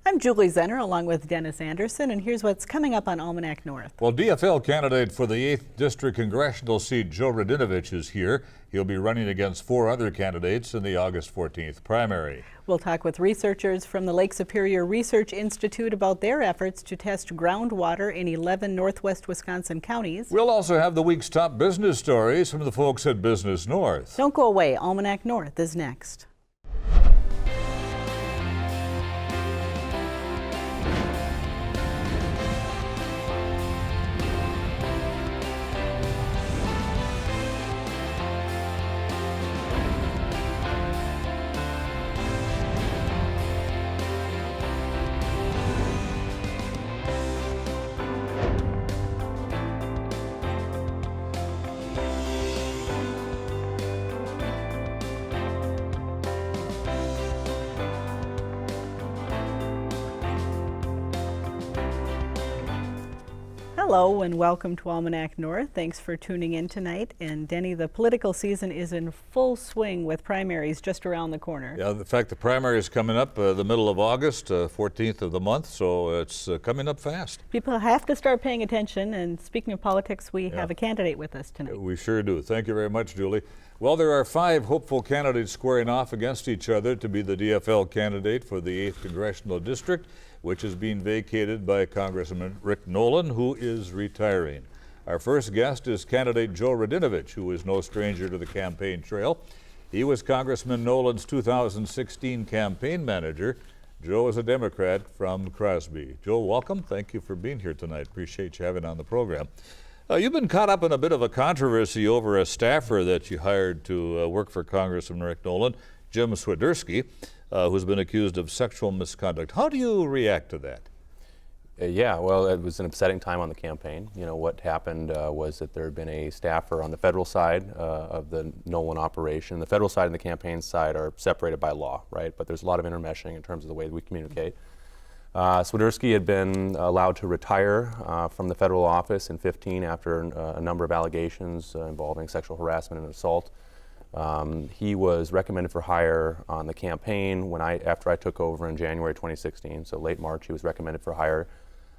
I'm Julie Zenner along with Dennis Anderson, and here's what's coming up on Almanac North. Well, DFL candidate for the 8th District Congressional seat, Joe Radinovich, is here. He'll be running against 4 other candidates in the August 14th primary. We'll talk with researchers from the Lake Superior Research Institute about their efforts to test groundwater in 11 northwest Wisconsin counties. We'll also have the week's top business stories from the folks at Business North. Don't go away. Almanac North is next. Hello and welcome to Almanac North. Thanks for tuning in tonight. And Denny, the political season is in full swing with primaries just around the corner. Yeah, in fact, the primary is coming up the middle of August, 14th of the month, so it's coming up fast. People have to start paying attention, and speaking of politics, we have a candidate with us tonight. We sure do. Thank you very much, Julie. Well, there are 5 hopeful candidates squaring off against each other to be the DFL candidate for the 8th Congressional District, which is being vacated by Congressman Rick Nolan, who is retiring. Our first guest is candidate Joe Radinovich, who is no stranger to the campaign trail. He was Congressman Nolan's 2016 campaign manager. Joe is a Democrat from Crosby. Joe, welcome. Thank you for being here tonight. Appreciate you having on the program. You've been caught up in a bit of a controversy over a staffer that you hired to work for Congressman Rick Nolan, Jim Swiderski, who's been accused of sexual misconduct. How do you react to that? Yeah, well, it was an upsetting time on the campaign. You know, what happened was that there had been a staffer on the federal side of the Nolan operation. The federal side and the campaign side are separated by law, right? But there's a lot of intermeshing in terms of the way that we communicate. Swiderski had been allowed to retire from the federal office in 2015 after a number of allegations involving sexual harassment and assault. He was recommended for hire on the campaign after I took over in January 2016, so late March. He was recommended for hire.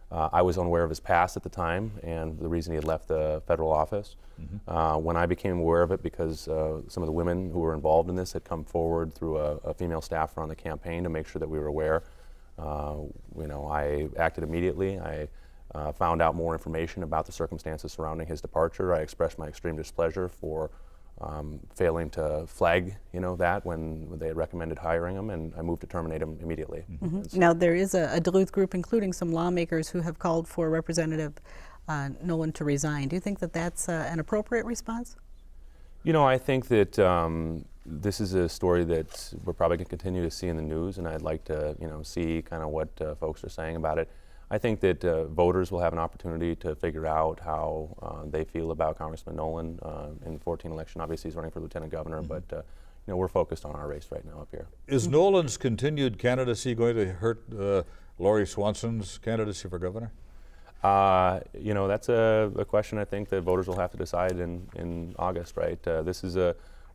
I was unaware of his past at the time and the reason he had left the federal office. When I became aware of it, because some of the women who were involved in this had come forward through a female staffer on the campaign to make sure that we were aware, I acted immediately. I found out more information about the circumstances surrounding his departure. I expressed my extreme displeasure for failing to flag, that when they had recommended hiring him, and I moved to terminate him immediately. Now, there is a Duluth group, including some lawmakers, who have called for Representative Nolan to resign. Do you think that that's an appropriate response? I think that this is a story that we're probably going to continue to see in the news, and I'd like to, see kind of what folks are saying about it. I think that voters will have an opportunity to figure out how they feel about Congressman Nolan in the 2014 election. Obviously, he's running for lieutenant governor, but we're focused on our race right now up here. Is Nolan's continued candidacy going to hurt Lori Swanson's candidacy for governor? That's a question I think that voters will have to decide in August, right?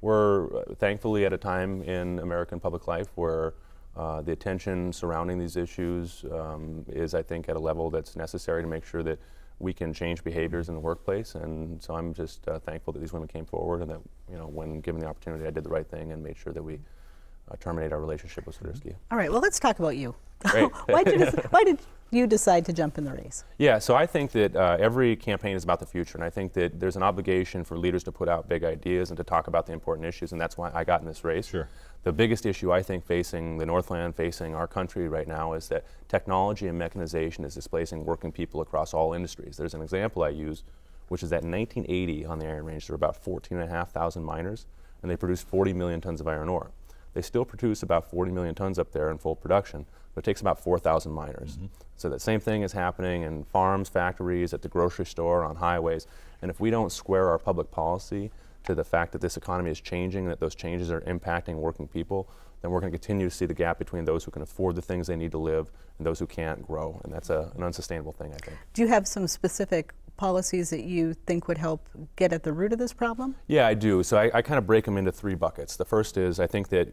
We're thankfully at a time in American public life where the attention surrounding these issues is, I think, at a level that's necessary to make sure that we can change behaviors in the workplace. And so I'm just thankful that these women came forward and that, when given the opportunity, I did the right thing and made sure that we terminate our relationship with Swiderski. All right, well, let's talk about you. Great. Why did you decide to jump in the race? Yeah, so I think that every campaign is about the future, and I think that there's an obligation for leaders to put out big ideas and to talk about the important issues, and that's why I got in this race. Sure. The biggest issue I think facing the Northland, facing our country right now, is that technology and mechanization is displacing working people across all industries. There's an example I use, which is that in 1980 on the Iron Range there were about 14,500 miners, and they produced 40 million tons of iron ore. They still produce about 40 million tons up there in full production, but it takes about 4,000 miners. So that same thing is happening in farms, factories, at the grocery store, on highways. And if we don't square our public policy to the fact that this economy is changing, that those changes are impacting working people, then we're going to continue to see the gap between those who can afford the things they need to live and those who can't grow. And that's an unsustainable thing, I think. Do you have some specific policies that you think would help get at the root of this problem? Yeah, I do. So I kind of break them into three buckets. The first is I think that,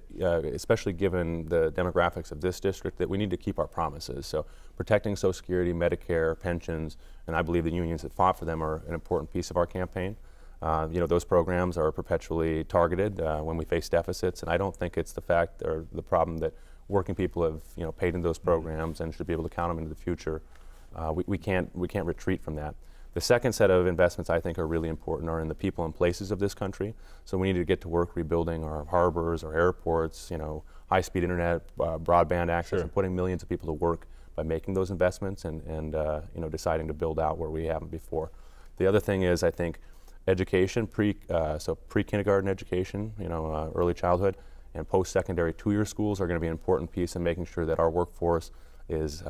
especially given the demographics of this district, that we need to keep our promises. So protecting Social Security, Medicare, pensions, and I believe the unions that fought for them are an important piece of our campaign. Those programs are perpetually targeted when we face deficits, and I don't think it's the fact or the problem that working people have paid into those programs and should be able to count them into the future. We can't retreat from that. The second set of investments I think are really important are in the people and places of this country. So we need to get to work rebuilding our harbors, our airports, high-speed internet, broadband access, and putting millions of people to work by making those investments and deciding to build out where we haven't before. The other thing is I think education, pre-kindergarten education, early childhood, and post-secondary two-year schools are going to be an important piece in making sure that our workforce is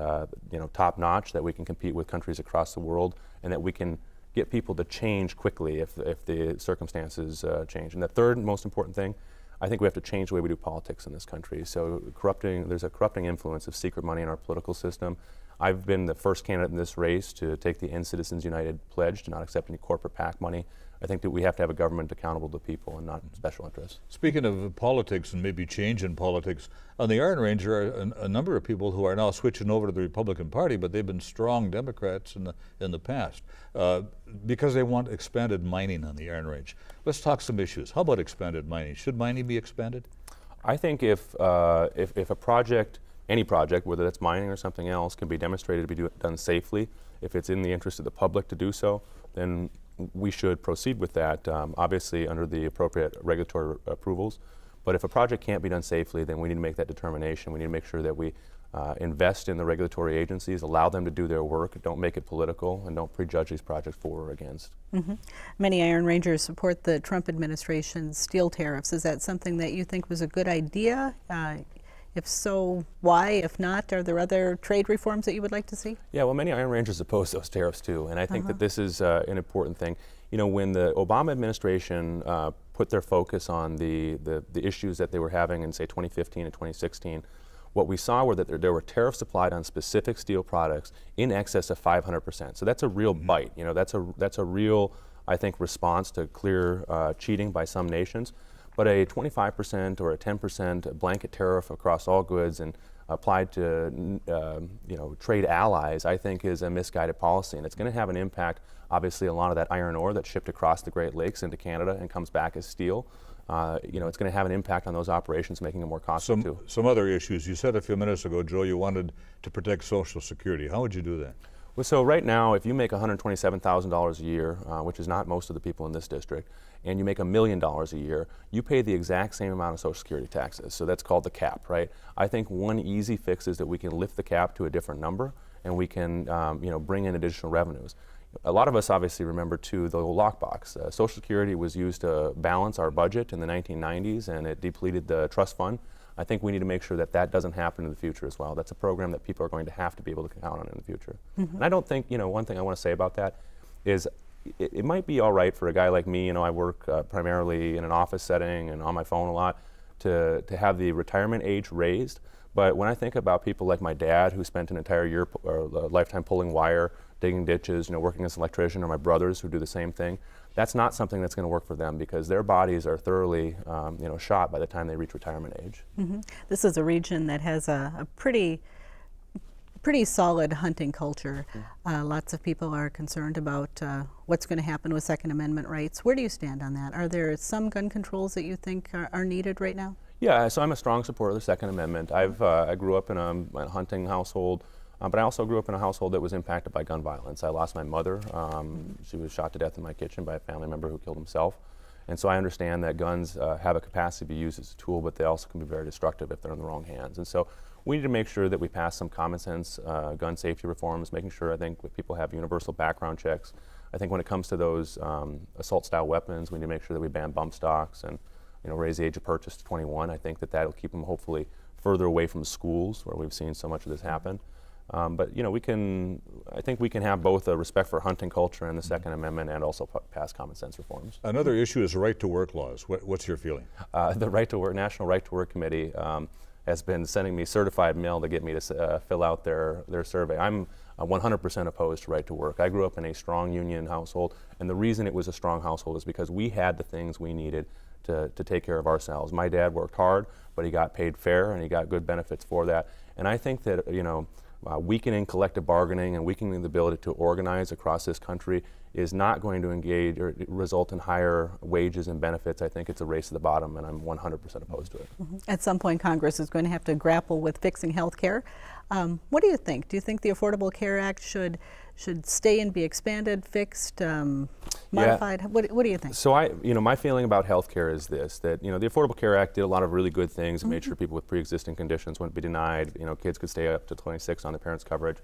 top-notch, that we can compete with countries across the world, and that we can get people to change quickly if the circumstances change. And the third most important thing, I think we have to change the way we do politics in this country. So there's a corrupting influence of secret money in our political system. I've been the first candidate in this race to take the End Citizens United pledge to not accept any corporate PAC money. I think that we have to have a government accountable to people and not special interests. Speaking of politics and maybe change in politics, on the Iron Range there are a number of people who are now switching over to the Republican Party, but they've been strong Democrats in the past because they want expanded mining on the Iron Range. Let's talk some issues. How about expanded mining? Should mining be expanded? I think if a project, any project, whether that's mining or something else, can be demonstrated to be done safely, if it's in the interest of the public to do so, then we should proceed with that, obviously under the appropriate regulatory approvals. But if a project can't be done safely, then we need to make that determination. We need to make sure that we invest in the regulatory agencies, allow them to do their work, don't make it political, and don't prejudge these projects for or against. Mm-hmm. Many Iron Rangers support the Trump administration's steel tariffs. Is that something that you think was a good idea? If so, why? If not, are there other trade reforms that you would like to see? Yeah, well, many Iron Rangers oppose those tariffs too, and I think that this is an important thing. When the Obama administration put their focus on the issues that they were having in, say, 2015 and 2016, what we saw were that there were tariffs applied on specific steel products in excess of 500%. So that's a real bite. That's a real, I think, response to clear cheating by some nations. But a 25% or a 10% blanket tariff across all goods and applied to trade allies, I think, is a misguided policy, and it's going to have an impact. Obviously, a lot of that iron ore that's shipped across the Great Lakes into Canada and comes back as steel. It's going to have an impact on those operations, making it more costly too. Some other issues. You said a few minutes ago, Joe, you wanted to protect Social Security. How would you do that? Well, so right now, if you make $127,000 a year, which is not most of the people in this district, and you make $1 million a year, you pay the exact same amount of Social Security taxes. So that's called the cap, right? I think one easy fix is that we can lift the cap to a different number, and we can, bring in additional revenues. A lot of us obviously remember too the old lockbox. Social Security was used to balance our budget in the 1990s, and it depleted the trust fund. I think we need to make sure that that doesn't happen in the future as well. That's a program that people are going to have to be able to count on in the future. And I don't think, one thing I want to say about that is it might be all right for a guy like me, I work primarily in an office setting and on my phone a lot, to have the retirement age raised. But when I think about people like my dad, who spent an entire year or a lifetime pulling wire, digging ditches, working as an electrician, or my brothers who do the same thing, that's not something that's going to work for them because their bodies are thoroughly, shot by the time they reach retirement age. Mm-hmm. This is a region that has a pretty solid hunting culture. Lots of people are concerned about what's going to happen with Second Amendment rights. Where do you stand on that? Are there some gun controls that you think are needed right now? Yeah, so I'm a strong supporter of the Second Amendment. I grew up in a hunting household. But I also grew up in a household that was impacted by gun violence. I lost my mother. She was shot to death in my kitchen by a family member who killed himself. And so I understand that guns have a capacity to be used as a tool, but they also can be very destructive if they're in the wrong hands. And so we need to make sure that we pass some common sense gun safety reforms, making sure, I think, that people have universal background checks. I think when it comes to those assault-style weapons, we need to make sure that we ban bump stocks and raise the age of purchase to 21. I think that that'll keep them hopefully further away from schools where we've seen so much of this happen. But I think we can have both a respect for hunting culture and the Second Amendment and also pass common sense reforms. Another issue is right to work laws. What's your feeling? The National Right to Work Committee has been sending me certified mail to get me to fill out their survey. I'm 100% opposed to right to work. I grew up in a strong union household, and the reason it was a strong household is because we had the things we needed to take care of ourselves. My dad worked hard, but he got paid fair and he got good benefits for that. And I think that, weakening collective bargaining and weakening the ability to organize across this country is not going to engage or result in higher wages and benefits. I think it's a race to the bottom, and I'm 100% opposed to it. At some point, Congress is going to have to grapple with fixing health care. What do you think? Do you think the Affordable Care Act should stay and be expanded, fixed, modified? Yeah. What do you think? So my feeling about health care is this, that, the Affordable Care Act did a lot of really good things, made sure people with pre-existing conditions wouldn't be denied, kids could stay up to 26 on their parents' coverage.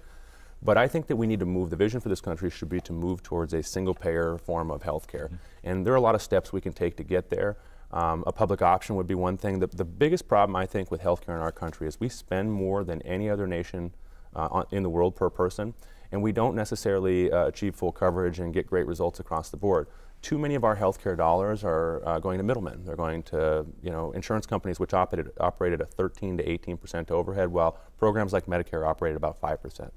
But I think that we need to move, the vision for this country should be to move towards a single-payer form of health care. And there are a lot of steps we can take to get there. A public option would be one thing. The biggest problem, I think, with healthcare in our country is we spend more than any other nation in the world per person, and we don't necessarily achieve full coverage and get great results across the board. Too many of our healthcare dollars are going to middlemen. They're going to insurance companies which operated at 13 to 18% overhead, while programs like Medicare operated about 5%.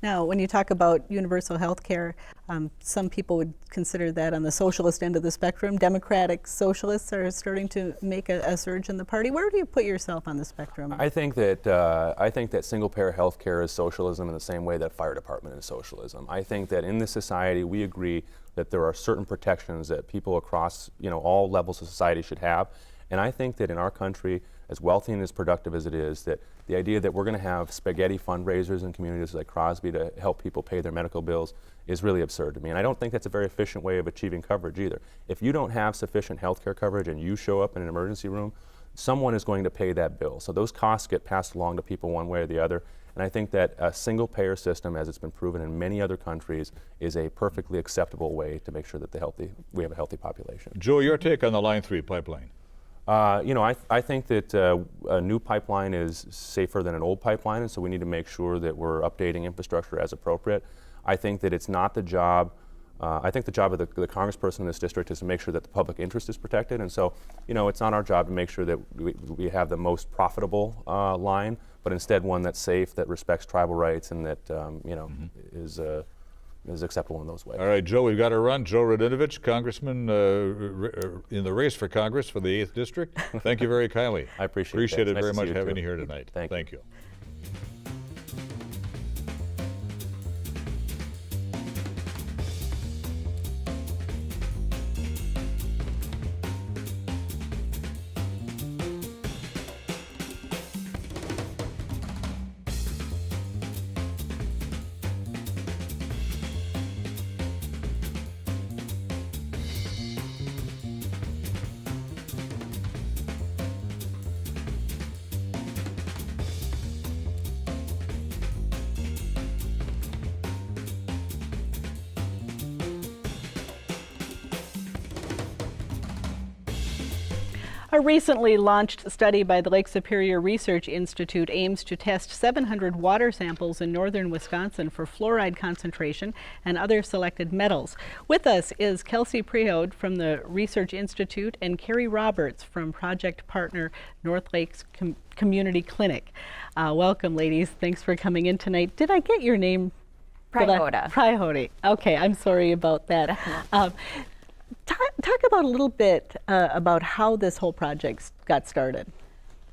Now, when you talk about universal health care, some people would consider that on the socialist end of the spectrum. Democratic socialists are starting to make a surge in the party. Where do you put yourself on the spectrum? I think that single-payer health care is socialism in the same way that fire department is socialism. I think that in this society we agree that there are certain protections that people across all levels of society should have. And I think that in our country, as wealthy and as productive as it is, that the idea that we're going to have spaghetti fundraisers in communities like Crosby to help people pay their medical bills is really absurd to me. And I don't think that's a very efficient way of achieving coverage either. If you don't have sufficient health care coverage and you show up in an emergency room, someone is going to pay that bill. So those costs get passed along to people one way or the other. And I think that a single payer system, as it's been proven in many other countries, is a perfectly acceptable way to make sure that we have a healthy population. Joe, your take on the Line 3 pipeline? I think that a new pipeline is safer than an old pipeline, and so we need to make sure that we're updating infrastructure as appropriate. I think that it's not the job, I think the job of the congressperson in this district is to make sure that the public interest is protected, and so, it's not our job to make sure that we have the most profitable line, but instead one that's safe, that respects tribal rights, and that, is acceptable in those ways. All right, Joe, we've got to run. Joe Radinovich, Congressman in the race for Congress for the 8th District. Thank you very kindly. I appreciate it nice very much you having too. you here tonight. Thank you. A recently launched study by the Lake Superior Research Institute aims to test 700 water samples in northern Wisconsin for fluoride concentration and other selected metals. With us is Kelsey Prihoda from the Research Institute and Carrie Roberts from project partner NorthLakes Community Clinic. Welcome, ladies. Thanks for coming in tonight. Did I get your name? Prihoda. Prihoda. Okay, I'm sorry about that. Talk about a little bit about how this whole project got started.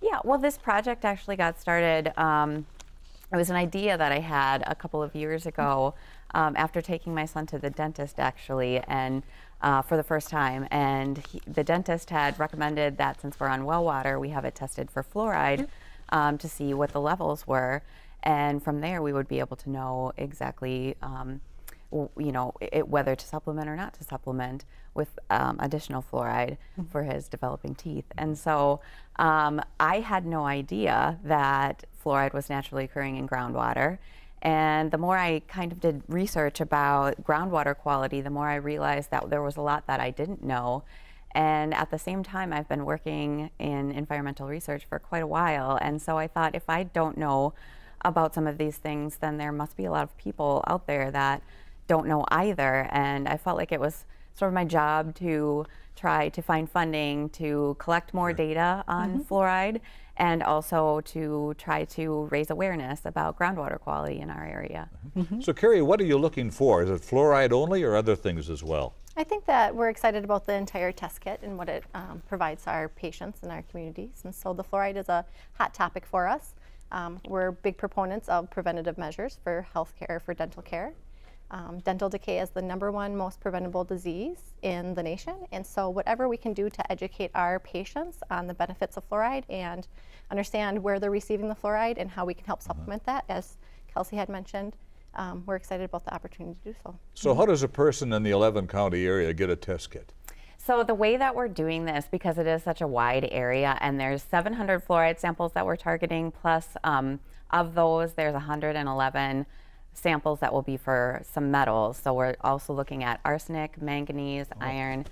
Yeah, well, this project actually got started. It was an idea that I had a couple of years ago after taking my son to the dentist, actually, and for the first time. And the dentist had recommended that since we're on well water, we have it tested for fluoride to see what the levels were. And from there, we would be able to know exactly whether to supplement or not to supplement with additional fluoride for his developing teeth. And so I had no idea that fluoride was naturally occurring in groundwater. And the more I kind of did research about groundwater quality, the more I realized that there was a lot that I didn't know. And at the same time, I've been working in environmental research for quite a while. And so I thought, if I don't know about some of these things, then there must be a lot of people out there that don't know either. And I felt like it was sort of my job to try to find funding to collect more data on fluoride and also to try to raise awareness about groundwater quality in our area. So Carrie, what are you looking for? Is it fluoride only or other things as well? I think that we're excited about the entire test kit and what it provides our patients and our communities. And so the fluoride is a hot topic for us. We're big proponents of preventative measures for healthcare, for dental care. Dental decay is the #1 most preventable disease in the nation. And so whatever we can do to educate our patients on the benefits of fluoride and understand where they're receiving the fluoride and how we can help supplement that, as Kelsey had mentioned, we're excited about the opportunity to do so. So how does a person in the 11 county area get a test kit? So the way that we're doing this, because it is such a wide area and there's 700 fluoride samples that we're targeting, plus of those there's 111 samples that will be for some metals. So we're also looking at arsenic, manganese, iron,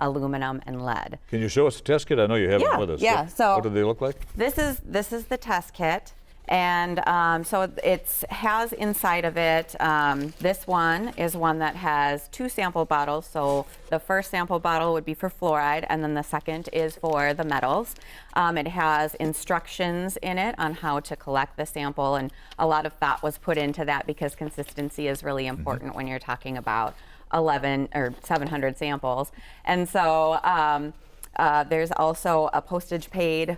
aluminum, and lead. Can you show us the test kit? I know you have it with us. Yeah, so what do they look like? This is the test kit. And so it has inside of it, this one is one that has 2 sample bottles. So the first sample bottle would be for fluoride, and then the second is for the metals. It has instructions in it on how to collect the sample, and a lot of thought was put into that because consistency is really important when you're talking about 11 or 700 samples. And so there's also a postage paid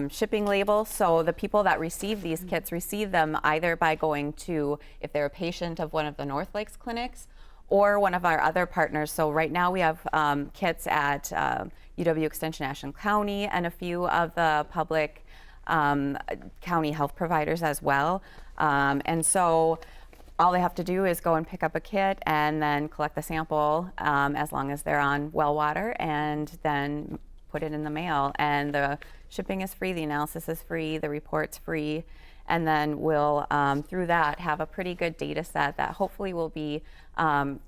shipping label. So the people that receive these kits receive them either by going to, if they're a patient of one of the NorthLakes clinics or one of our other partners. So right now we have kits at UW Extension Ashland County and a few of the public county health providers as well. And so all they have to do is go and pick up a kit and then collect the sample as long as they're on well water, and then put it in the mail. And the shipping is free, the analysis is free, the report's free, and then we'll, through that, have a pretty good data set that hopefully will be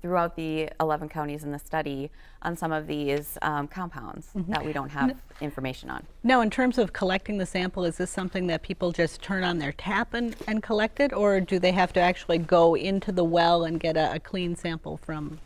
throughout the 11 counties in the study on some of these compounds that we don't have information on. Now, in terms of collecting the sample, is this something that people just turn on their tap and collect it, or do they have to actually go into the well and get a clean sample from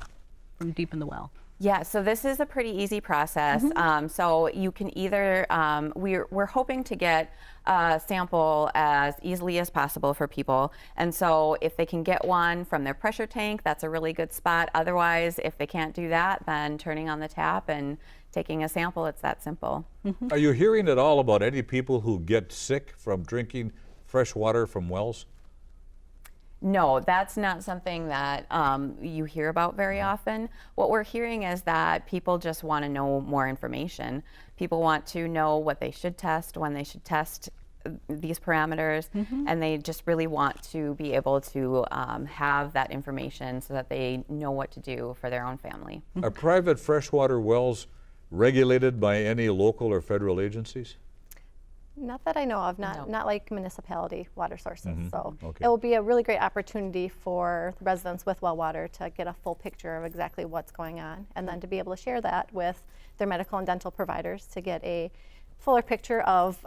deep in the well? Yeah, so this is a pretty easy process. So you can either, we're hoping to get a sample as easily as possible for people. And so if they can get one from their pressure tank, that's a really good spot. Otherwise, if they can't do that, then turning on the tap and taking a sample, it's that simple. Are you hearing at all about any people who get sick from drinking fresh water from wells? No, that's not something that you hear about very often. What we're hearing is that people just want to know more information. People want to know what they should test, when they should test these parameters, and they just really want to be able to have that information so that they know what to do for their own family. Are private freshwater wells regulated by any local or federal agencies? Not that I know of, not like municipality water sources. So Okay. it will be a really great opportunity for the residents with well water to get a full picture of exactly what's going on, and then to be able to share that with their medical and dental providers to get a fuller picture of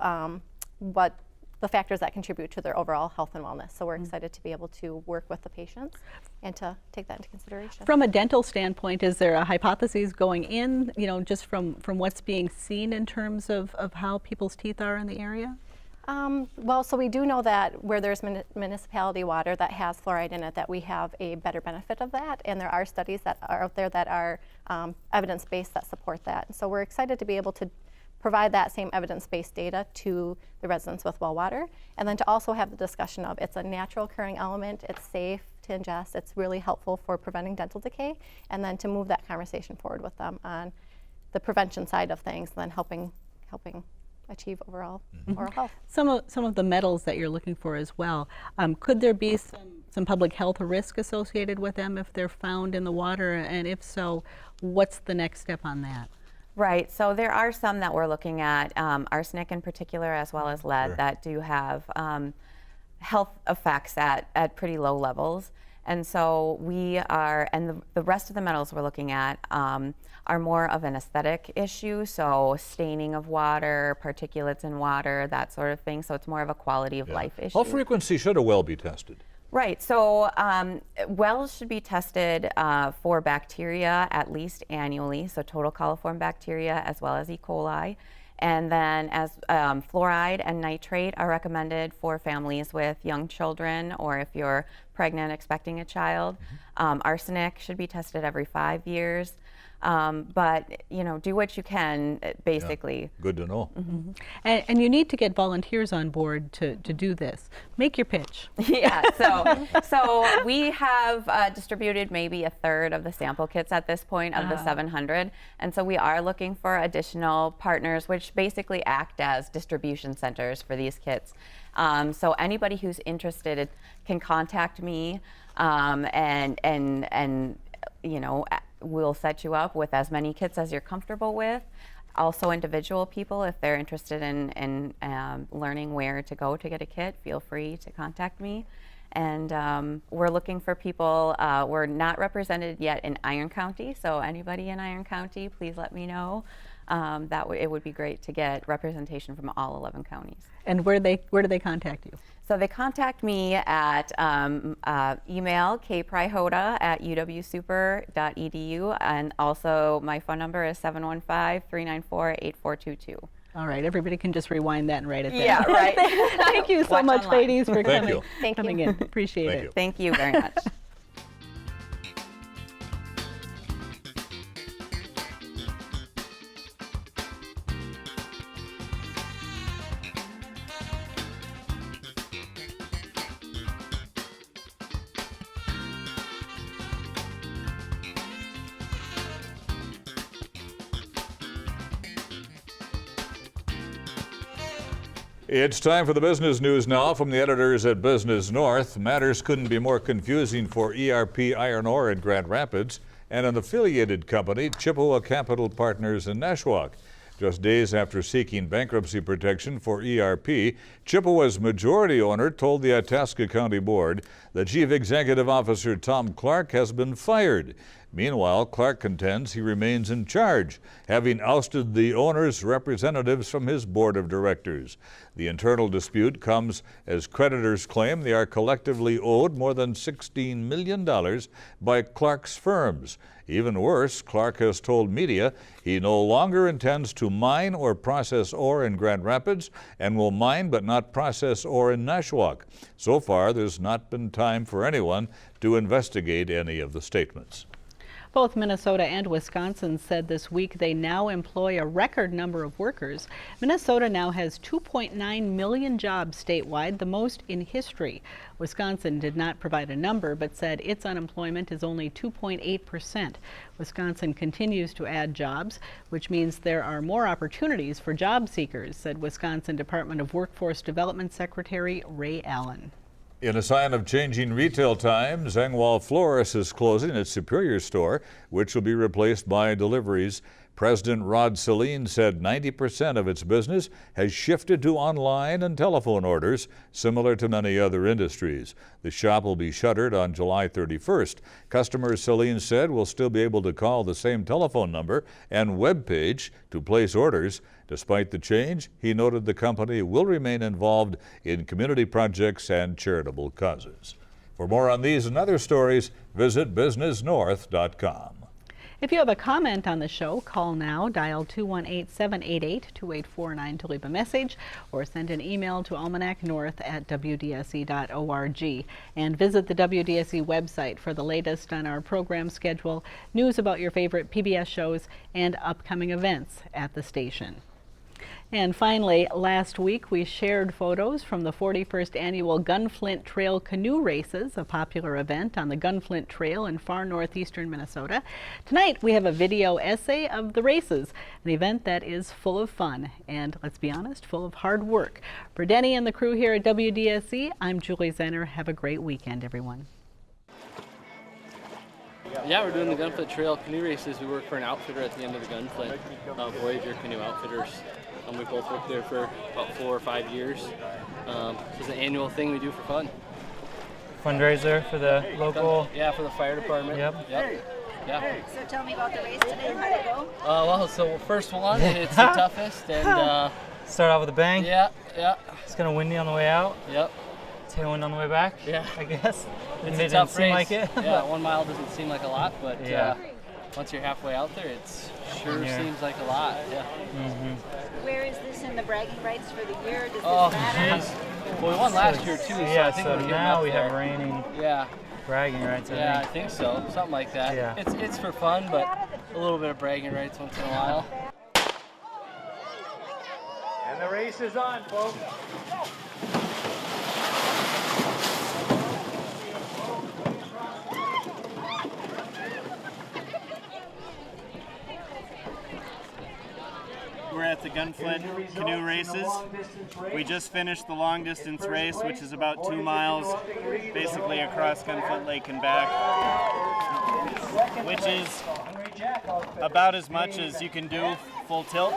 what the factors that contribute to their overall health and wellness. So we're excited to be able to work with the patients and to take that into consideration. From a dental standpoint, is there a hypothesis going in, just from what's being seen in terms of how people's teeth are in the area? Well, so we do know that where there's municipality water that has fluoride in it, that we have a better benefit of that, and there are studies that are out there that are evidence-based that support that. And so we're excited to be able to provide that same evidence-based data to the residents with well water, and then to also have the discussion of it's a natural occurring element, it's safe to ingest, it's really helpful for preventing dental decay, and then to move that conversation forward with them on the prevention side of things, and then helping achieve overall oral health. Some of the metals that you're looking for as well, could there be some public health risk associated with them if they're found in the water, and if so, what's the next step on that? Right, so there are some that we're looking at, arsenic in particular, as well as lead, that do have health effects at pretty low levels. And so we are, and the rest of the metals we're looking at are more of an aesthetic issue, so staining of water, particulates in water, that sort of thing. So it's more of a quality of life issue. How frequently should a well be tested? Right, so wells should be tested for bacteria at least annually, so total coliform bacteria as well as E. coli. And then as fluoride and nitrate are recommended for families with young children or if you're pregnant expecting a child. Arsenic should be tested every 5 years. But, you know, do what you can, basically. Yeah, good to know. And you need to get volunteers on board to do this. Make your pitch. Yeah, so we have distributed maybe a third of the sample kits at this point of the 700. And so we are looking for additional partners, which basically act as distribution centers for these kits. So anybody who's interested can contact me and you know, we'll set you up with as many kits as you're comfortable with. Also individual people, if they're interested in learning where to go to get a kit, feel free to contact me. And we're looking for people. We're not represented yet in Iron County, so anybody in Iron County, please let me know. It would be great to get representation from all 11 counties. And where do they contact you? So they contact me at email kprihoda@uwsuper.edu, and also my phone number is 715-394-8422. All right, everybody can just rewind that and write it down. Yeah, right. Thank you so Watch much, online. ladies, for Thank you. coming in. Appreciate Thank it. you. Thank you very much. It's time for the business news now from the editors at Business North. Matters couldn't be more confusing for ERP Iron Ore in Grand Rapids and an affiliated company, Chippewa Capital Partners in Nashwauk. Just days after seeking bankruptcy protection for ERP, Chippewa's majority owner told the Itasca County Board that Chief Executive Officer Tom Clark has been fired. Meanwhile, Clark contends he remains in charge, having ousted the owner's representatives from his board of directors. The internal dispute comes as creditors claim they are collectively owed more than $16 million by Clark's firms. Even worse, Clark has told media he no longer intends to mine or process ore in Grand Rapids and will mine but not process ore in Nashwauk. So far, there's not been time for anyone to investigate any of the statements. Both Minnesota and Wisconsin said this week they now employ a record number of workers. Minnesota now has 2.9 million jobs statewide, the most in history. Wisconsin did not provide a number, but said its unemployment is only 2.8%. Wisconsin continues to add jobs, which means there are more opportunities for job seekers, said Wisconsin Department of Workforce Development Secretary Ray Allen. In a sign of changing retail times, Engwall Florist is closing its Superior store, which will be replaced by deliveries. President Rod Saline said 90% of its business has shifted to online and telephone orders, similar to many other industries. The shop will be shuttered on July 31st. Customers, Saline said, will still be able to call the same telephone number and web page to place orders. Despite the change, he noted the company will remain involved in community projects and charitable causes. For more on these and other stories, visit businessnorth.com. If you have a comment on the show, call now, dial 218-788-2849 to leave a message, or send an email to almanacnorth@wdse.org. And visit the WDSE website for the latest on our program schedule, news about your favorite PBS shows, and upcoming events at the station. And finally, last week we shared photos from the 41st annual Gunflint Trail Canoe Races, a popular event on the Gunflint Trail in far northeastern Minnesota. Tonight we have a video essay of the races, an event that is full of fun and, let's be honest, full of hard work. For Denny and the crew here at WDSE, I'm Julie Zenner. Have a great weekend, everyone. Yeah, we're doing the Gunflint Trail Canoe Races. We work for an outfitter at the end of the Gunflint, Voyager Canoe Outfitters. We both worked there for about 4 or 5 years. It's an annual thing we do for fun. Fundraiser for the local. Yeah, for the fire department. Yep. Yeah. So tell me about the race today. How'd it go? Well, so first one, it's the toughest, and Start off with a bang. yeah. It's gonna windy on the way out. Yep. Tailwind on the way back. Yeah. I guess. It's It a tough didn't seem race. like it. Yeah, 1 mile doesn't seem like a lot, but Yeah. once you're halfway out there, it sure Yeah. seems like a lot. Yeah. where is this in the bragging rights for the year? Does this Oh, matter? jeez. Well, we won last year too, so Yeah, I think so we're getting now up we have there. reigning Yeah, bragging rights, I yeah, I think. think so. Something like that. Yeah. It's for fun, but a little bit of bragging rights once in a while. And the race is on, folks. We're at the Gunflint canoe races. We just finished the long distance race, which is about 2 miles, basically across Gunflint Lake and back, which is about as much as you can do full tilt.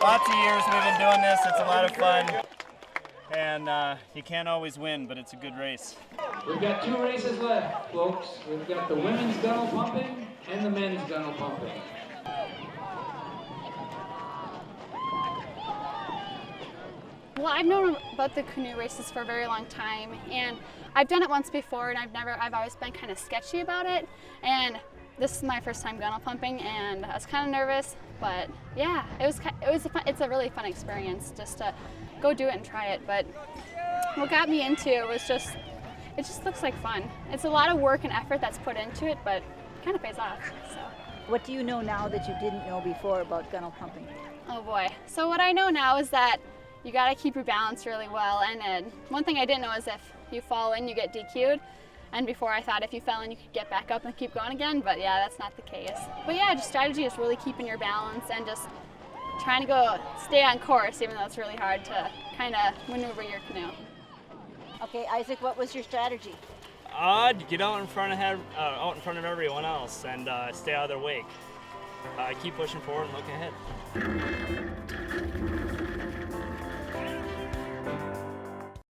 Lots of years we've been doing this. It's a lot of fun. And you can't always win, but it's a good race. We've got 2 races left, folks. We've got the women's gunnel pumping and the men's gunnel pumping. Well, I've known about the canoe races for a very long time, and I've done it once before, and I've always been kind of sketchy about it. And this is my first time gunnel pumping, and I was kind of nervous, but yeah, it's a really fun experience just to go do it and try it. But what got me into it was it just looks like fun. It's a lot of work and effort that's put into it, but it kind of pays off. So. What do you know now that you didn't know before about gunnel pumping? Oh boy. So what I know now is that you got to keep your balance really well. And one thing I didn't know is if you fall in, you get DQ'd. And before I thought if you fell in, you could get back up and keep going again. But yeah, that's not the case. But yeah, just strategy is really keeping your balance and just trying to stay on course, even though it's really hard to kind of maneuver your canoe. Okay, Isaac, what was your strategy? Get out in front of everyone else and stay out of their wake. Keep pushing forward and look ahead.